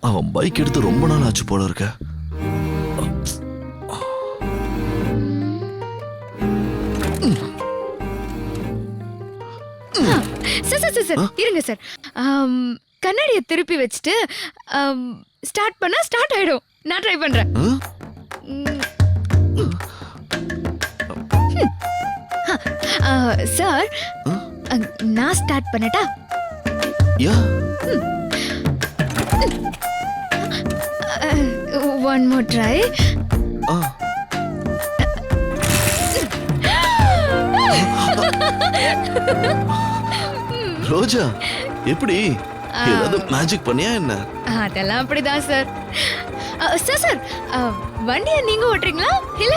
அவன் பைக் எடுத்து ரொம்ப நாள் ஆச்சு போல இருக்க. சார் இருங்க சார். கண்ணாடியை திருப்பி வச்சுட்டு ஸ்டார்ட் பண்ணா ஸ்டார்ட் ஆயிடும். நான் ட்ரை பண்றேன். சார் நான் ஸ்டார்ட் பண்ணட்டா? Yeah. One more try. Roja, எப்படி ஏதாவது மேஜிக் பண்ணியா என்ன? அதெல்லாம் அப்படிதான் சார். சார் வண்டியை நீங்க ஓட்டுறீங்களா இல்ல